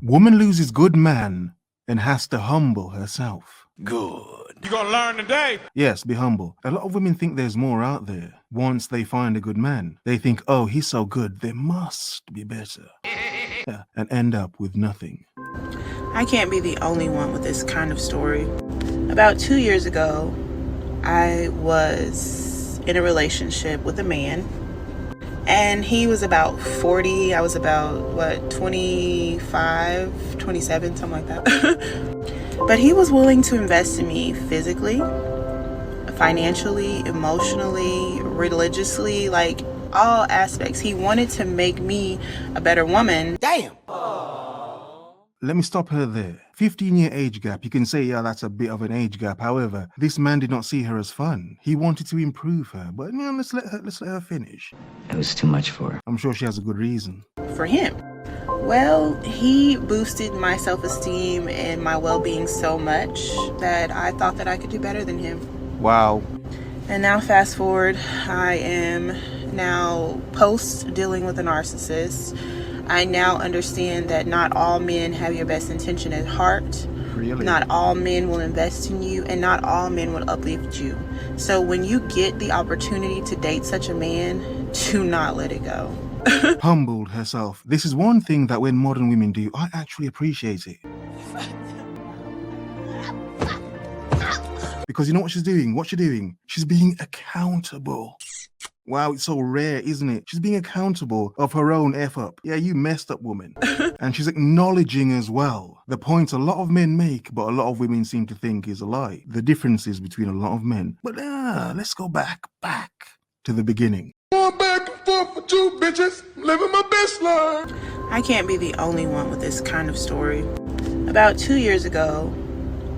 Woman loses good man and has to humble herself. Good. You gonna learn today? Yes, be humble. A lot of women think there's more out there. Once they find a good man, they think, oh, he's so good, there must be better. Yeah, and end up with nothing. I can't be the only one with this kind of story. About 2 years ago, I was in a relationship with a man, and he was about 40. I was about, 25, 27, something like that. But he was willing to invest in me physically, financially, emotionally, religiously, like all aspects. He wanted to make me a better woman. Damn. Let me stop her there. 15-year age gap, you can say, yeah, that's a bit of an age gap. However, this man did not see her as fun. He wanted to improve her, but let's let her finish. It was too much for her. I'm sure she has a good reason. For him. Well, he boosted my self-esteem and my well-being so much that I thought that I could do better than him. Wow. And now fast forward, I am now post dealing with a narcissist. I now understand that not all men have your best intention at heart. Really? Not all men will invest in you, and not all men will uplift you. So when you get the opportunity to date such a man, do not let it go. Humbled herself. This is one thing that when modern women do, I actually appreciate it. Because you know what she's doing? What she's doing? She's being accountable. Wow, it's so rare, isn't it? She's being accountable of her own F-up. Yeah, you messed up, woman. And she's acknowledging as well the point a lot of men make, but a lot of women seem to think is a lie. The differences between a lot of men. But let's go back to the beginning. Going back and forth with you bitches, living my best life. I can't be the only one with this kind of story. About 2 years ago,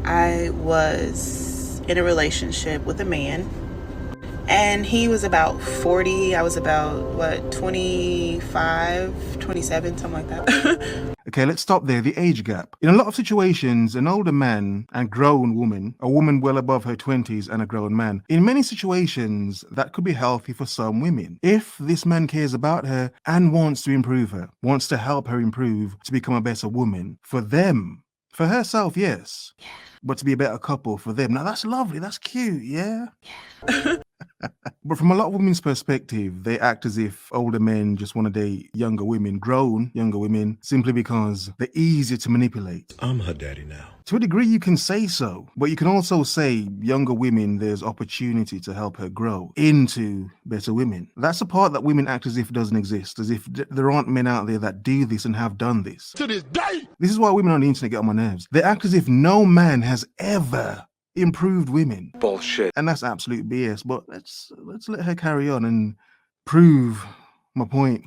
I was in a relationship with a man, and he was about 40. I was about, 25, 27, something like that. Okay, let's stop there. The age gap. In a lot of situations, an older man and grown woman, a woman well above her 20s and a grown man, in many situations, that could be healthy for some women. If this man cares about her and wants to improve her, wants to help her improve to become a better woman, for them, for herself, yes. Yeah. But to be a better couple for them. Now that's lovely, that's cute, yeah? Yeah. But from a lot of women's perspective, they act as if older men just want to date younger women, grown younger women, simply because they're easier to manipulate. I'm her daddy now. To a degree, you can say so, but you can also say younger women, there's opportunity to help her grow into better women. That's the part that women act as if doesn't exist, as if there aren't men out there that do this and have done this. To this day. This is why women on the internet get on my nerves. They act as if no man has ever improved women. Bullshit. And that's absolute BS, but let's let her carry on and prove my point.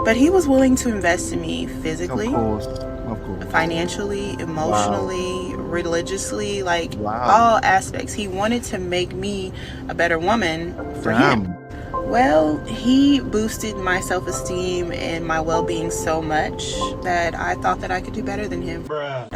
But he was willing to invest in me physically, Of course. financially, emotionally, religiously, like Wow. all aspects. He wanted to make me a better woman for Damn. him. Well, he boosted my self-esteem and my well-being so much that I thought that I could do better than him. I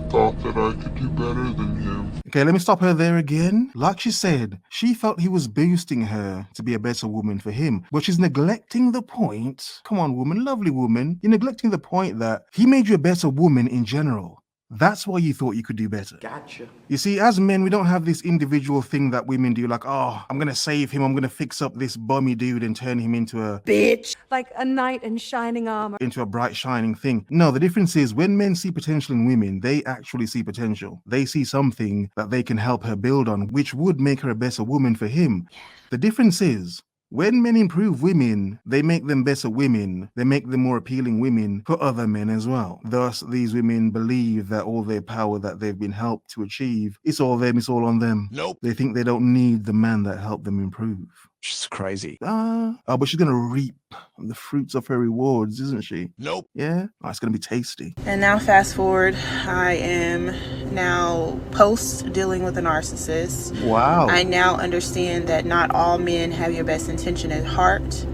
Thought that I could do better than him. Okay, let me stop her there again. Like she said, she felt he was boosting her to be a better woman for him, but she's neglecting the point. Come on, woman, lovely woman. You're neglecting the point that he made you a better woman in general. That's why you thought you could do better. Gotcha. You see, as men, we don't have this individual thing that women do, like, oh, I'm going to save him, I'm going to fix up this bummy dude and turn him into a bitch. Like a knight in shining armor. into a bright, shining thing. No, the difference is when men see potential in women, they actually see potential. They see something that they can help her build on, which would make her a better woman for him. The difference is, when men improve women, they make them better women. They make them more appealing women for other men as well. Thus, these women believe that all their power that they've been helped to achieve, it's all them, it's all on them. Nope. They think they don't need the man that helped them improve. She's crazy. But she's going to reap the fruits of her rewards, isn't she? Nope. Yeah? Oh, it's going to be tasty. And now fast forward, I am now post dealing with a narcissist. Wow. I now understand that not all men have your best intention at heart.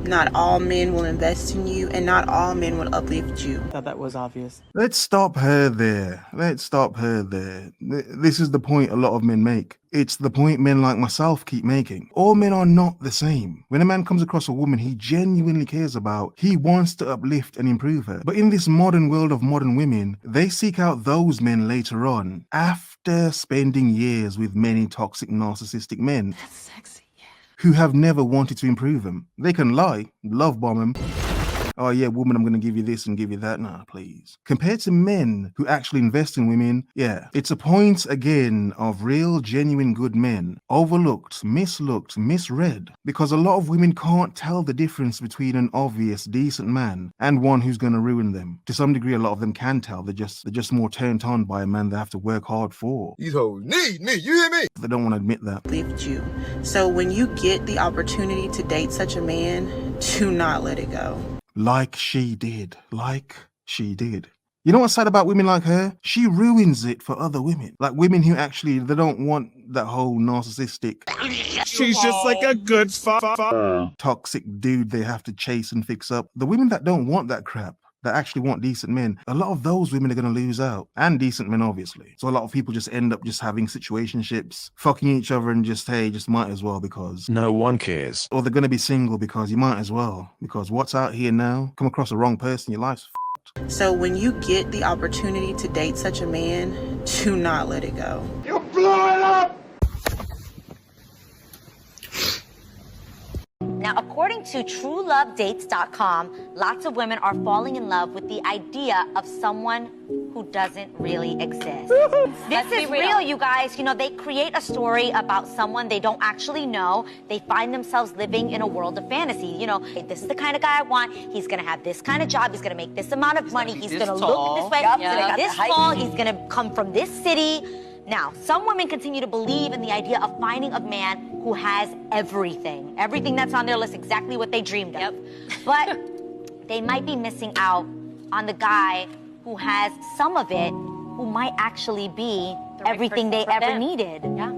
Not all men will invest in you, and not all men will uplift you. I thought that was obvious. Let's stop her there. Let's stop her there. This is the point a lot of men make. It's the point men like myself keep making. All men are not the same. When a man comes across a woman he genuinely cares about, he wants to uplift and improve her. But in this modern world of modern women, they seek out those men later on, after spending years with many toxic, narcissistic men. That's sexy. Who have never wanted to improve them. They can lie, love bomb them. Oh yeah, woman, I'm going to give you this and give you that. Nah, please. Compared to men who actually invest in women, yeah, it's a point again of real, genuine good men overlooked, mislooked, misread, because a lot of women can't tell the difference between an obvious, decent man and one who's going to ruin them. To some degree, a lot of them can tell. They're just more turned on by a man they have to work hard for. These hoes need me, you hear me? They don't want to admit that. Uplift you. So when you get the opportunity to date such a man, do not let it go. Like she did. Like she did. You know what's sad about women like her? She ruins it for other women. Like women who actually, they don't want that whole narcissistic, She's just like a good toxic dude they have to chase and fix up. The women that don't want that crap, that actually want decent men, a lot of those women are going to lose out. And decent men, obviously. So a lot of people just end up just having situationships, fucking each other and just, hey, just might as well because... No one cares. Or they're going to be single because you might as well. Because what's out here now? Come across the wrong person, your life's f***ed. So when you get the opportunity to date such a man, do not let it go. You blow it up! Now, according to TrueLoveDates.com, lots of women are falling in love with the idea of someone who doesn't really exist. This is real, you guys. You know, they create a story about someone they don't actually know. They find themselves living in a world of fantasy. You know, hey, this is the kind of guy I want. He's gonna have this kind of job. He's gonna make this amount of money. He's gonna look this way. He's gonna be this tall. He's gonna come from this city. Now, some women continue to believe in the idea of finding a man who has everything. Everything that's on their list, exactly what they dreamed of. But they might be missing out on the guy who has some of it, who might actually be everything they ever needed. Yeah.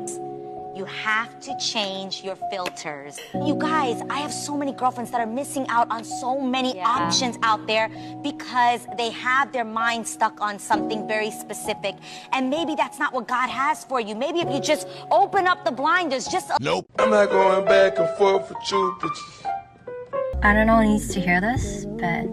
You have to change your filters. You guys, I have so many girlfriends that are missing out on so many options out there because they have their mind stuck on something very specific. And maybe that's not what God has for you. Maybe if you just open up the blinders just a— Nope. I'm not going back and forth with you, bitches. I don't know who needs to hear this, but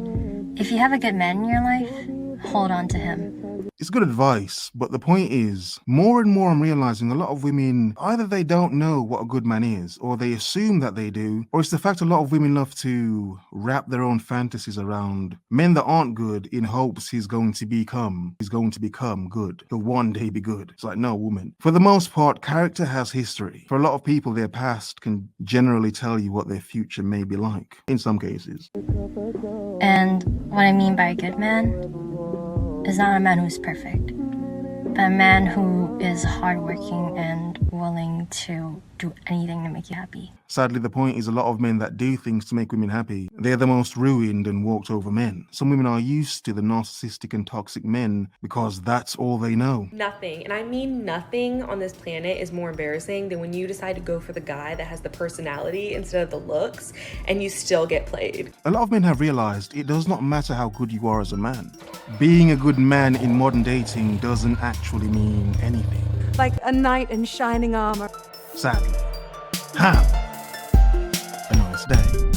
if you have a good man in your life, hold on to him. It's good advice, but the point is, more and more I'm realizing a lot of women, either they don't know what a good man is, or they assume that they do, or it's the fact a lot of women love to wrap their own fantasies around men that aren't good in hopes he's going to become good. He'll one day be good. It's like, no, woman. For the most part, character has history. For a lot of people, their past can generally tell you what their future may be like, in some cases. And what I mean by a good man is not a man who's perfect, but a man who is hardworking and willing to do anything to make you happy. Sadly, the point is a lot of men that do things to make women happy, they're the most ruined and walked over men. Some women are used to the narcissistic and toxic men because that's all they know. Nothing, and I mean nothing on this planet is more embarrassing than when you decide to go for the guy that has the personality instead of the looks, and you still get played. A lot of men have realized it does not matter how good you are as a man. Being a good man in modern dating doesn't actually mean anything. Like a knight in shining armor. Sadly. Have a nice day.